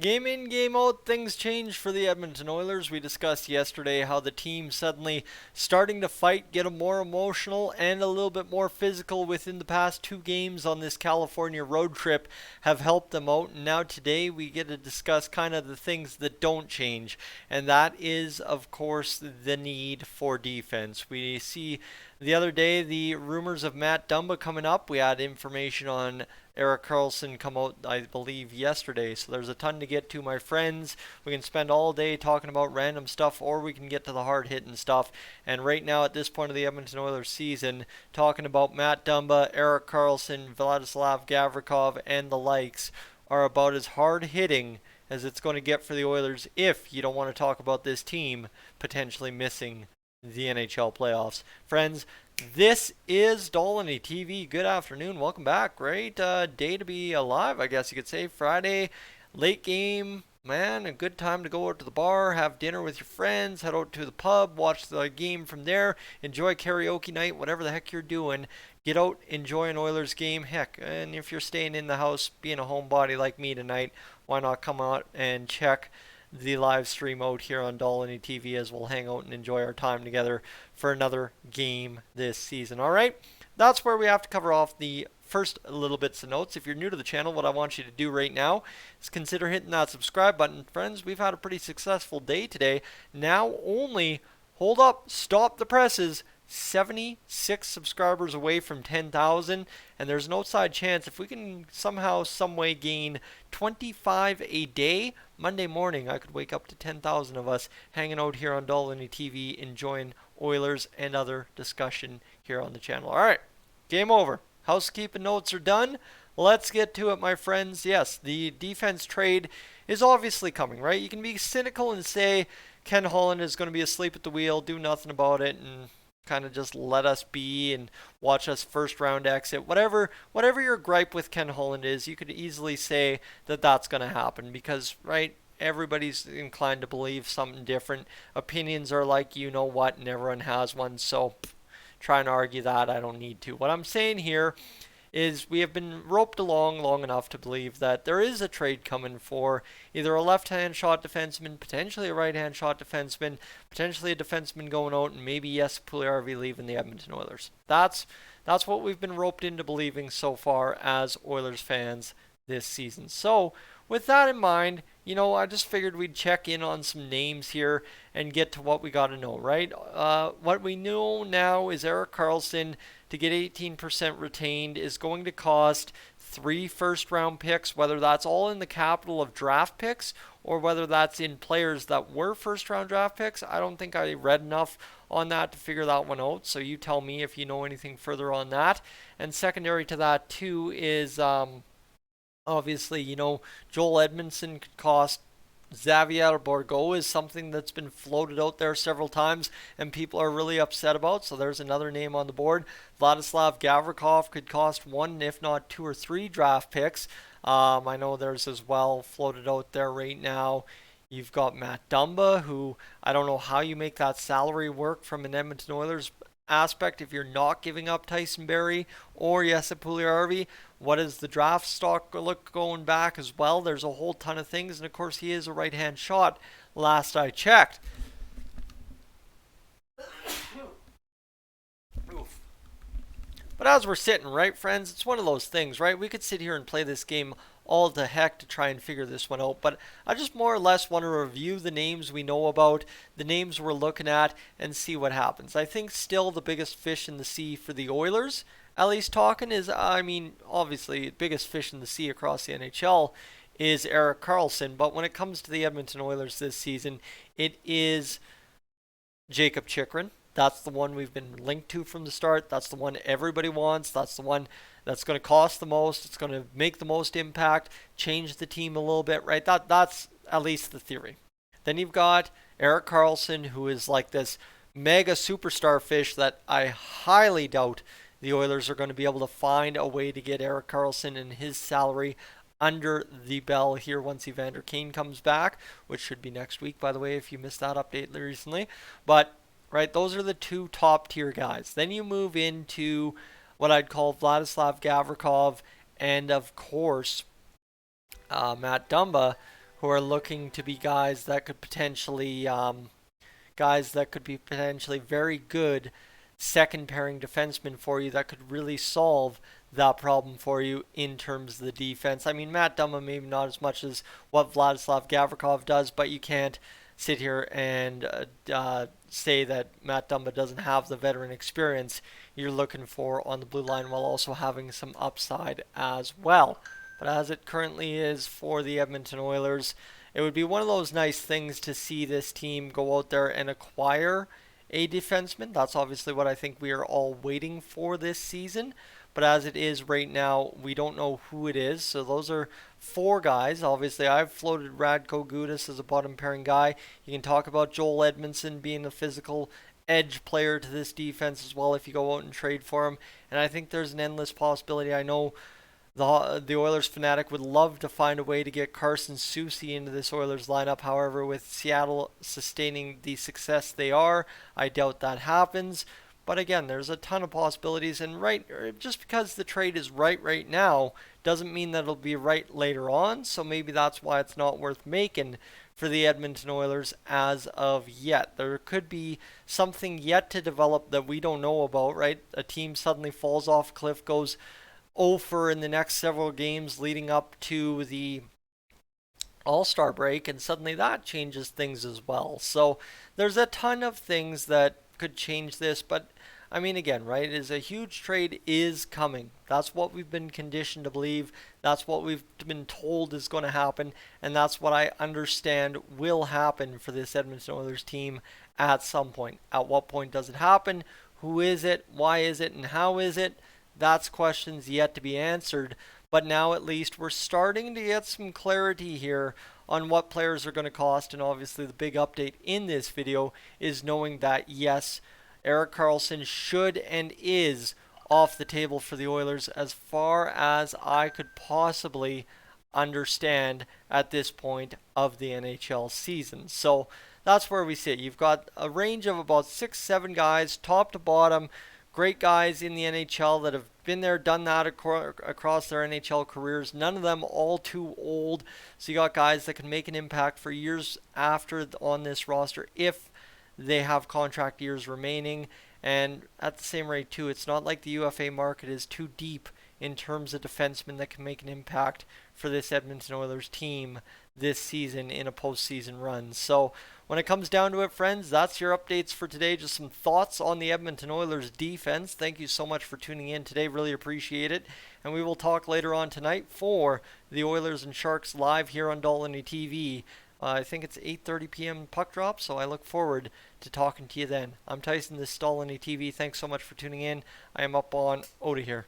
Game in, game out, things change for the Edmonton Oilers. We discussed yesterday how the team suddenly starting to fight, get more emotional, and a little bit more physical within the past two games on this California road trip have helped them out. And now today we get to discuss kind of the things that don't change. And that is, of course, the need for defense. We see the other day the rumors of Matt Dumba coming up. We had information on Eric Karlsson come out, I believe, yesterday. So there's a ton to get to, my friends. We can spend all day talking about random stuff, or we can get to the hard-hitting stuff. And right now, at this point of the Edmonton Oilers season, talking about Matt Dumba, Eric Karlsson, Vladislav Gavrikov, and the likes are about as hard-hitting as it's going to get for the Oilers if you don't want to talk about this team potentially missing the NHL playoffs. Friends, this is Dolany TV. Good afternoon. Welcome back. Great day to be alive, I guess you could say. Friday, late game. Man, a good time to go out to the bar, have dinner with your friends, head out to the pub, watch the game from there, enjoy karaoke night, whatever the heck you're doing. Get out, enjoy an Oilers game. Heck, and if you're staying in the house, being a homebody like me tonight, why not come out and check the live stream out here on Dolany TV as we'll hang out and enjoy our time together for another game this season. All right, that's where we have to cover off the first little bits of notes. If you're new to the channel, what I want you to do right now is consider hitting that subscribe button. Friends, we've had a pretty successful day today. Now only, hold up, stop the presses, 76 subscribers away from 10,000, and there's an outside chance if we can somehow, some way gain 25 a day, Monday morning I could wake up to 10,000 of us hanging out here on Dolany TV, enjoying Oilers and other discussion here on the channel. All right, game over. Housekeeping notes are done. Let's get to it, my friends. Yes, the defense trade is obviously coming, right? You can be cynical and say Ken Holland is going to be asleep at the wheel, do nothing about it, and kind of just let us be and watch us first round exit. Whatever your gripe with Ken Holland is, you could easily say that that's going to happen because, right, everybody's inclined to believe something different. Opinions are like you know what, and everyone has one, so trying to argue that, I don't need to. What I'm saying here is we have been roped along long enough to believe that there is a trade coming for either a left-hand shot defenseman, potentially a right-hand shot defenseman, potentially a defenseman going out, and maybe yes, Puljujarvi leaving the Edmonton Oilers. That's what we've been roped into believing so far as Oilers fans this season. So with that in mind, you know, I just figured we'd check in on some names here and get to what we got to know, right? What we know now is Eric Karlsson, to get 18% retained, is going to cost 3 first-round picks, whether that's all in the capital of draft picks or whether that's in players that were first-round draft picks. I don't think I read enough on that to figure that one out, so you tell me if you know anything further on that. And secondary to that, too, is obviously, you know, Joel Edmondson could cost. Xavier Bourgault is something that's been floated out there several times and people are really upset about, so there's another name on the board. Vladislav Gavrikov could cost 1, if not 2 or 3 draft picks. I know there's as well floated out there right now. You've got Matt Dumba, who I don't know how you make that salary work from an Edmonton Oilers aspect if you're not giving up Tyson Barrie or Jesse Puljujarvi. What does the draft stock look going back as well? There's a whole ton of things, and of course he is a right-hand shot last I checked. Oof. But as we're sitting, right, friends, it's one of those things, right? We could sit here and play this game all the heck to try and figure this one out, but I just more or less want to review the names we know about, the names we're looking at, and see what happens. I think still the biggest fish in the sea for the Oilers, at least talking, is, I mean, obviously, biggest fish in the sea across the NHL is Eric Karlsson, but when it comes to the Edmonton Oilers this season, it is Jakob Chychrun. That's the one we've been linked to from the start. That's the one everybody wants. That's the one that's going to cost the most. It's going to make the most impact, change the team a little bit, right? That's at least the theory. Then you've got Eric Karlsson, who is like this mega superstar fish that I highly doubt the Oilers are going to be able to find a way to get Eric Karlsson and his salary under the bell here once Evander Kane comes back, which should be next week, by the way, if you missed that update recently. But right, those are the 2 top tier guys. Then you move into what I'd call Vladislav Gavrikov and, of course, Matt Dumba, who are looking to be guys that could be potentially very good second pairing defensemen for you that could really solve that problem for you in terms of the defense. I mean, Matt Dumba maybe not as much as what Vladislav Gavrikov does, but you can't sit here and say that Matt Dumba doesn't have the veteran experience you're looking for on the blue line while also having some upside as well. But as it currently is for the Edmonton Oilers, it would be one of those nice things to see this team go out there and acquire a defenseman. That's obviously what I think we are all waiting for this season. But as it is right now, we don't know who it is. So those are four guys. Obviously, I've floated Radko Gudas as a bottom pairing guy. You can talk about Joel Edmondson being a physical edge player to this defense as well if you go out and trade for him. And I think there's an endless possibility. I know the Oilers fanatic would love to find a way to get Karlsson Soucy into this Oilers lineup. However, with Seattle sustaining the success they are, I doubt that happens. But again, there's a ton of possibilities, and just because the trade is right now doesn't mean that it'll be right later on. So maybe that's why it's not worth making for the Edmonton Oilers as of yet. There could be something yet to develop that we don't know about, right? A team suddenly falls off a cliff, goes 0 in the next several games leading up to the All-Star break, and suddenly that changes things as well. So there's a ton of things that could change this, but I mean, again, right, is a huge trade is coming. That's what we've been conditioned to believe. That's what we've been told is going to happen, and that's what I understand will happen for this Edmonton Oilers team at some point. At what point does it happen? Who is it? Why is it? And how is it? That's questions yet to be answered. But now at least we're starting to get some clarity here on what players are going to cost. And obviously the big update in this video is knowing that, yes, Erik Karlsson should and is off the table for the Oilers as far as I could possibly understand at this point of the NHL season. So that's where we sit. You've got a range of about 6-7 guys, top to bottom, great guys in the NHL that have been there, done that across their NHL careers. None of them all too old. So you got guys that can make an impact for years after on this roster if they have contract years remaining. And at the same rate too, it's not like the UFA market is too deep in terms of defensemen that can make an impact for this Edmonton Oilers team this season in a postseason run. So when it comes down to it, friends, that's your updates for today. Just some thoughts on the Edmonton Oilers defense. Thank you so much for tuning in today. Really appreciate it. And we will talk later on tonight for the Oilers and Sharks live here on Dolany TV. I think it's 8:30 p.m. puck drop, so I look forward to talking to you then. I'm Tyson, this is Dolany TV. Thanks so much for tuning in. I am up on Oda here.